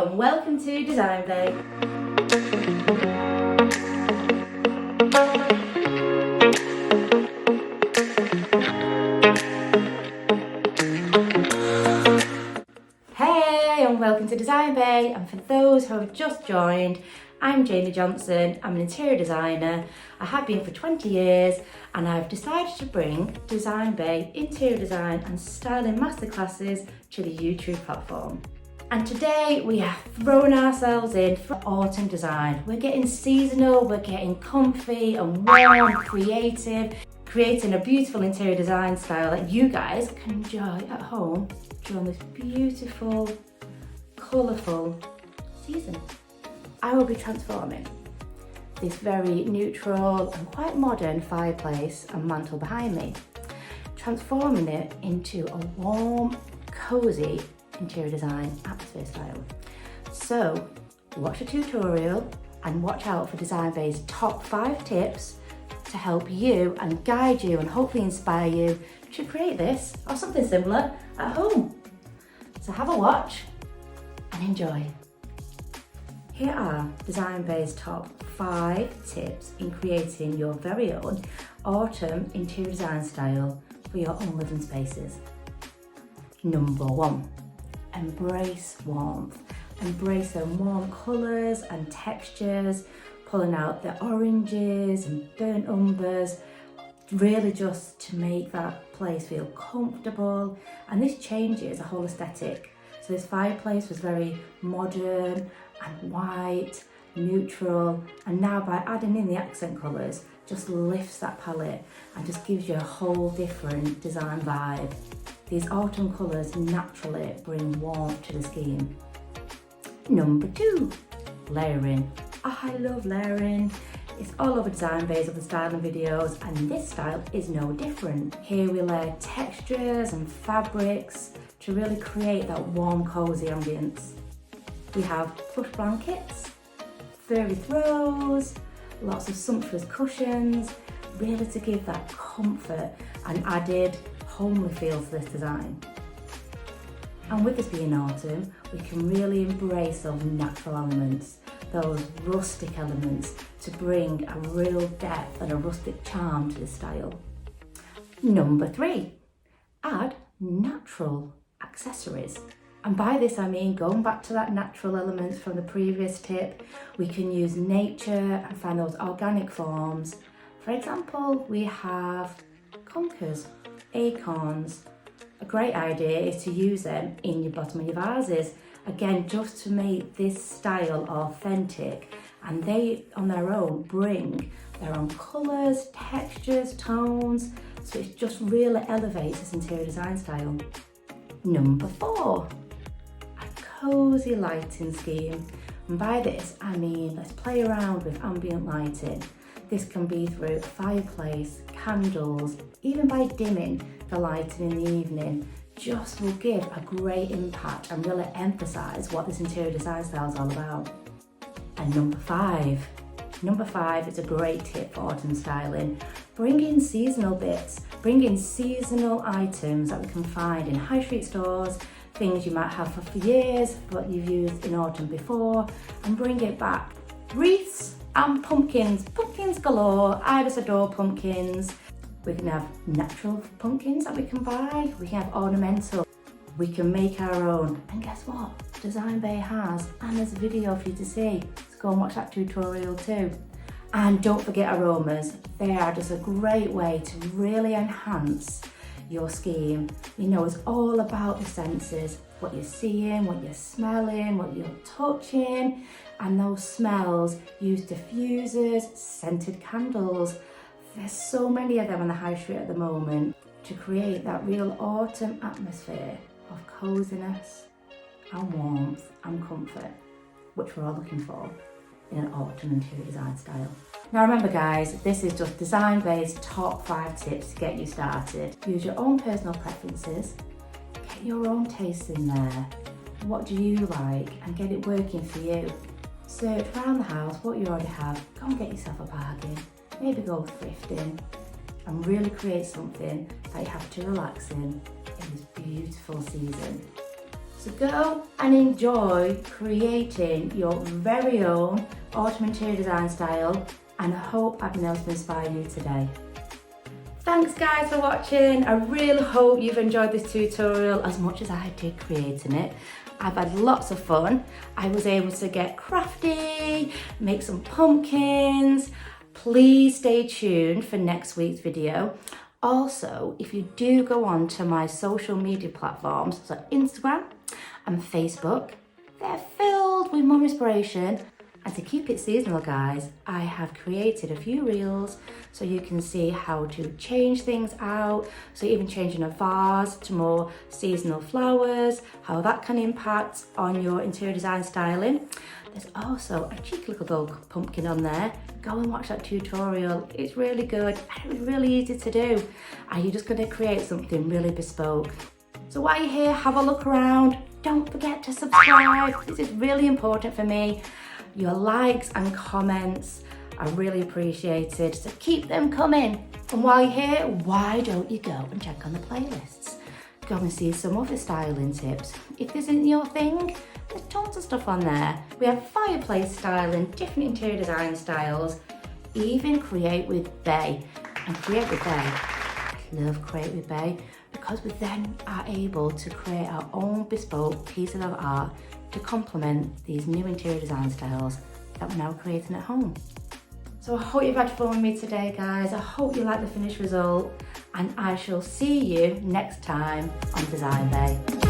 and welcome to DesignBeau. Hey and welcome to DesignBeau, and for those who have just joined, I'm Janie Johnson. I'm an interior designer. I have been for 20 years and I've decided to bring DesignBeau interior design and styling masterclasses to the YouTube platform. And today we have thrown ourselves in for autumn design. We're getting seasonal, we're getting comfy and warm, creative, creating a beautiful interior design style that you guys can enjoy at home during this beautiful, colourful season. I will be transforming this very neutral and quite modern fireplace and mantle behind me, transforming it into a warm, cosy interior design atmosphere style. So watch the tutorial and watch out for DesignBeau's top 5 tips to help you and guide you and hopefully inspire you to create this or something similar at home. So have a watch and enjoy. Here are DesignBeau's top 5 tips in creating your very own autumn interior design style for your own living spaces. Number 1, embrace warmth. Embrace the warm colours and textures, pulling out the oranges and burnt umbers, really just to make that place feel comfortable. And this changes the whole aesthetic. So this fireplace was very modern and white, neutral, and now by adding in the accent colours, just lifts that palette and just gives you a whole different design vibe. These autumn colours naturally bring warmth to the scheme. Number 2, layering. I love layering. It's all over DesignBeau's other styling videos, and this style is no different. Here we layer textures and fabrics to really create that warm, cosy ambience. We have plush blankets, furry throws, lots of sumptuous cushions, really to give that comfort and added homely feel to this design. And with this being autumn, we can really embrace those natural elements, those rustic elements, to bring a real depth and a rustic charm to this style. Number 3, add natural accessories. And by this I mean, going back to that natural elements from the previous tip, we can use nature and find those organic forms. For example, we have conkers, acorns. A great idea is to use them in your bottom of your vases. Again, just to make this style authentic, and they on their own bring their own colours, textures, tones, so it just really elevates this interior design style. Number 4, a cosy lighting scheme. And by this I mean, let's play around with ambient lighting. This can be through a fireplace, candles, even by dimming the lighting in the evening, just will give a great impact and really emphasise what this interior design style is all about. And number 5 is a great tip for autumn styling. Bring in seasonal bits, bring in seasonal items that we can find in high street stores, things you might have for years but you've used in autumn before, and bring it back. Wreaths and pumpkins galore. I just adore pumpkins. We can have natural pumpkins that we can buy, we can have ornamental, we can make our own, and guess what? DesignBeau has, and there's a video for you to see, so go and watch that tutorial too. And don't forget aromas, they are just a great way to really enhance your scheme. You know, it's all about the senses, what you're seeing, what you're smelling, what you're touching, and those smells. Use diffusers, scented candles. There's so many of them on the high street at the moment to create that real autumn atmosphere of coziness and warmth and comfort, which we're all looking for in an autumn interior design style. Now remember guys, this is just DesignBeau's top 5 tips to get you started. Use your own personal preferences, get your own tastes in there. What do you like, and get it working for you. Search around the house what you already have, go and get yourself a bargain. Maybe go thrifting and really create something that you have to relax in this beautiful season. So go and enjoy creating your very own autumn interior design style, and I hope I've been able to inspire you today. Thanks guys for watching. I really hope you've enjoyed this tutorial as much as I did creating it. I've had lots of fun. I was able to get crafty, make some pumpkins. Please stay tuned for next week's video. Also, if you do go on to my social media platforms, so Instagram and Facebook, they're filled with more inspiration. And to keep it seasonal, guys, I have created a few reels so you can see how to change things out. So even changing a vase to more seasonal flowers, how that can impact on your interior design styling. There's also a cheeky little pumpkin on there. Go and watch that tutorial. It's really good and it's really easy to do. And you're just going to create something really bespoke. So while you're here, have a look around. Don't forget to subscribe. This is really important for me. Your likes and comments are really appreciated, so keep them coming. And while you're here, why don't you go and check on the playlists? Go and see some other styling tips. If this isn't your thing, there's tons of stuff on there. We have fireplace styling, different interior design styles, even Create with Bay. And Create with Bay, I love Create with Bay because we then are able to create our own bespoke pieces of art to complement these new interior design styles that we're now creating at home. So I hope you've had fun with me today, guys. I hope you like the finished result, and I shall see you next time on DesignBeau.